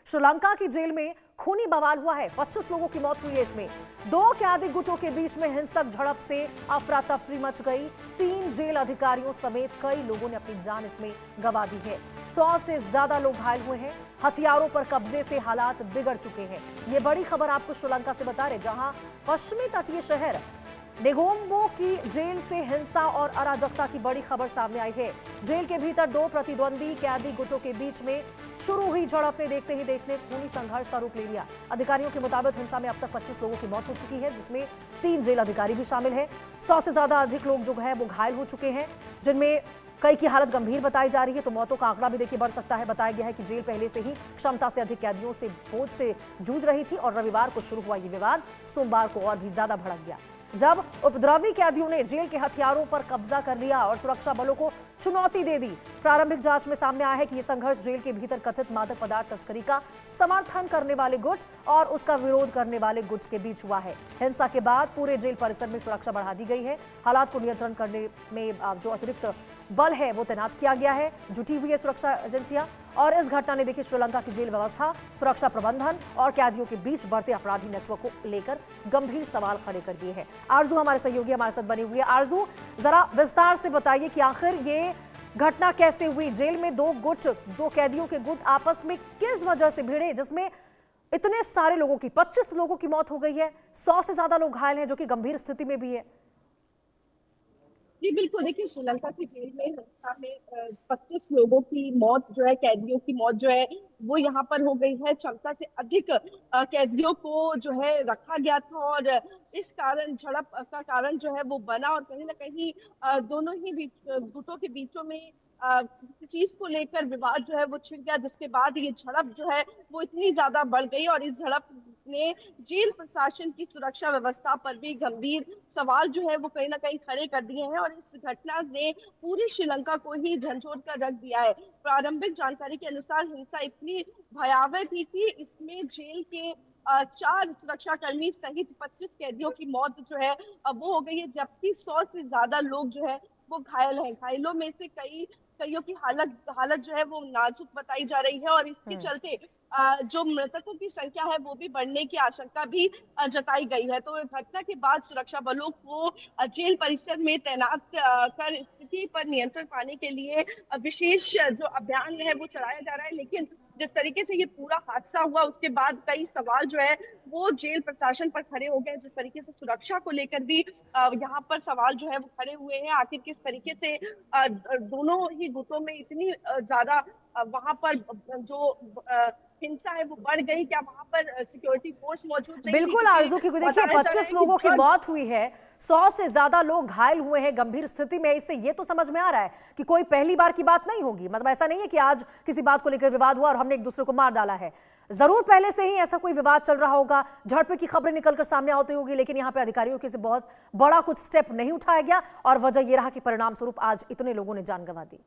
श्रीलंका की जेल में खूनी बवाल हुआ है। 25 लोगों की मौत हुई है। इसमें दो कैदी गुटों के बीच में हिंसक झड़प से अफरा तफरी मच गई। 3 जेल अधिकारियों समेत कई लोगों ने अपनी जान इसमें गंवा दी है। 100 से ज्यादा लोग घायल हुए हैं। हथियारों पर कब्जे से हालात बिगड़ चुके हैं। ये बड़ी खबर आपको श्रीलंका से बता रहे, जहां पश्चिमी तटीय शहर नेगोम्बो की जेल से हिंसा और अराजकता की बड़ी खबर सामने आई है। जेल के भीतर 2 प्रतिद्वंदी कैदी गुटों के बीच में शुरू हुई झड़प ने देखते ही देखते खूनी संघर्ष का रूप ले लिया। अधिकारियों के मुताबिक हिंसा में अब तक 25 लोगों की मौत हो चुकी है, जिसमें 3 जेल अधिकारी भी शामिल है। 100 से ज्यादा अधिक लोग जो है वो घायल हो चुके हैं, जिनमें कई की हालत गंभीर बताई जा रही है। तो मौतों का आंकड़ा भी देखिए बढ़ सकता है। बताया गया है कि जेल पहले से ही क्षमता से अधिक कैदियों से बोझ से जूझ रही थी और रविवार को शुरू हुआ ये विवाद सोमवार को और भी ज्यादा भड़क गया, जब उपद्रवी कैदियों ने जेल के हथियारों पर कब्जा कर लिया और सुरक्षा बलों को चुनौती दे दी। प्रारंभिक जांच में सामने आया है कि यह संघर्ष जेल के भीतर कथित मादक पदार्थ तस्करी का समर्थन करने वाले गुट और उसका विरोध करने वाले गुट के बीच हुआ है। हिंसा के बाद पूरे जेल परिसर में सुरक्षा बढ़ा दी गई है। हालात को नियंत्रण करने में जो अतिरिक्त बल है वो तैनात किया गया है। जुटी हुई है सुरक्षा एजेंसियां। और इस घटना ने देखिए श्रीलंका की जेल व्यवस्था, सुरक्षा प्रबंधन और कैदियों के बीच बढ़ते अपराधी नेटवर्क को लेकर गंभीर सवाल खड़े कर दिए हैं। आरजू हमारे सहयोगी हमारे साथ बनी हुई है। आरजू, जरा विस्तार से बताइए कि आखिर ये घटना कैसे हुई? जेल में 2 कैदियों के गुट आपस में किस वजह से भिड़े, जिसमें इतने सारे लोगों की 25 लोगों की मौत हो गई है, 100 से ज्यादा लोग घायल हैं, जो कि गंभीर स्थिति में भी है। जी बिल्कुल, देखिए श्रीलंका की जेल में हिंसा में 25 लोगों की मौत जो है, कैदियों की मौत जो है वो यहाँ पर हो गई है। क्षमता से अधिक कैदियों को जो है रखा गया था और इस कारण झड़प का कारण जो है वो बना और कहीं ना कहीं दोनों ही गुटों के बीचों में किसी चीज को लेकर विवाद जो है वो छिड़ गया, जिसके बाद ये झड़प जो है वो इतनी ज्यादा बढ़ गई और इस झड़प ने जेल प्रशासन की सुरक्षा व्यवस्था पर भी गंभीर सवाल जो है वो कहीं ना कहीं खड़े कर दिए हैं और इस घटना ने पूरी श्रीलंका को ही झंझोर कर रख दिया है। प्रारंभिक जानकारी के अनुसार हिंसा इतनी भयावह थी कि इसमें जेल के 4 सुरक्षाकर्मी सहित 25 कैदियों की मौत जो है वो हो गई है, जबकि 100 से ज्यादा लोग जो है वो घायल हैं। घायलों में से कईयों की हालत जो है वो नाजुक बताई जा रही है और इसके चलते जो मृतकों की संख्या है वो भी बढ़ने की आशंका भी जताई गई है। तो घटना के बाद सुरक्षा बलों को जेल परिसर में तैनात कर स्थिति पर नियंत्रण पाने के लिए विशेष जो अभियान है वो चलाया जा रहा है। लेकिन जिस तरीके से ये पूरा हादसा हुआ उसके बाद कई सवाल जो है वो जेल प्रशासन पर खड़े हो गए। जिस तरीके से सुरक्षा को लेकर भी यहाँ पर सवाल जो है वो खड़े हुए हैं। आखिर किस तरीके से दोनों ही गुटों में इतनी ज्यादा वहां पर जो हिंसा है वो बढ़ गई? क्या वहां पर सिक्योरिटी फोर्स मौजूद नहीं थी? बिल्कुल आरजू, क्योंकि देखिए बताया जा रहा 25 है कि लोगों की मौत हुई है, 100 से ज्यादा लोग घायल हुए हैं, गंभीर स्थिति में। इससे ये तो समझ में आ रहा है कि कोई पहली बार की बात नहीं होगी। मतलब ऐसा नहीं है कि आज किसी बात को लेकर विवाद हुआ और हमने एक दूसरे को मार डाला है। जरूर पहले से ही ऐसा कोई विवाद चल रहा होगा, झड़प की खबरें निकलकर सामने आती होगी, लेकिन यहाँ पे अधिकारियों की से बहुत बड़ा कुछ स्टेप नहीं उठाया गया और वजह यह रहा कि परिणाम स्वरूप आज इतने लोगों ने जान गंवा दी।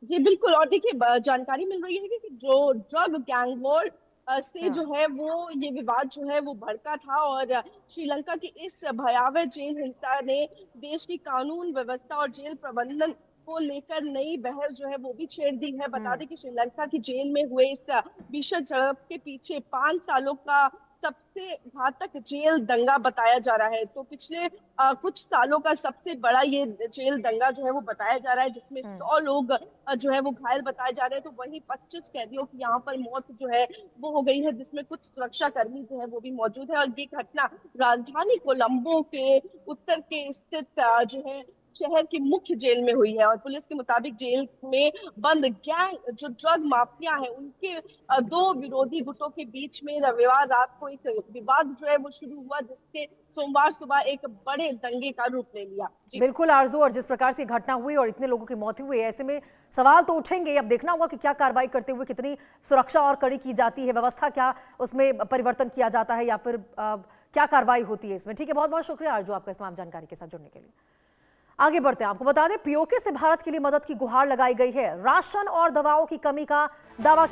जी बिल्कुल, और देखिए जानकारी मिल रही है कि जो ड्रग गैंग वॉर से जो है वो ये विवाद जो है वो भड़का था और श्रीलंका की इस भयावह जेल हिंसा ने देश की कानून व्यवस्था और जेल प्रबंधन को लेकर नई बहस जो है वो भी छेड़ दी है। बता दें कि श्रीलंका की जेल में हुए इस भीषण झड़प के पीछे 5 सालों का सबसे घातक जेल दंगा बताया जा रहा है। तो पिछले कुछ सालों का सबसे बड़ा ये जेल दंगा जो है वो बताया जा रहा है, जिसमें 100 लोग जो है वो घायल बताए जा रहे हैं। तो वहीं 25 कैदियों की यहाँ पर मौत जो है वो हो गई है, जिसमें कुछ सुरक्षा कर्मी जो है वो भी मौजूद है। और ये घटना राजधानी कोलंबो के उत्तर के स्थित जो है शहर की मुख्य जेल में हुई है। और पुलिस के मुताबिक जेल में बंद गैंग जो ड्रग माफिया है उनके 2 विरोधी गुटों के बीच में रविवार रात को एक विवाद जो है वो शुरू हुआ, जिससे सोमवार सुबह एक बड़े दंगे का रूप ले लिया। जी बिल्कुल आरजू, और जिस प्रकार से घटना हुई और इतने लोगों की मौत हुई है, ऐसे में सवाल तो उठेंगे। अब देखना होगा कि क्या कार्रवाई करते हुए कितनी सुरक्षा और कड़ी की जाती है, व्यवस्था क्या उसमें परिवर्तन किया जाता है या फिर क्या कार्रवाई होती है इसमें। ठीक है, बहुत बहुत शुक्रिया आरजू आपका इस तमाम जानकारी के साथ जुड़ने के लिए। आगे बढ़ते हैं, आपको बता दें पीओके से भारत के लिए मदद की गुहार लगाई गई है। राशन और दवाओं की कमी का दावा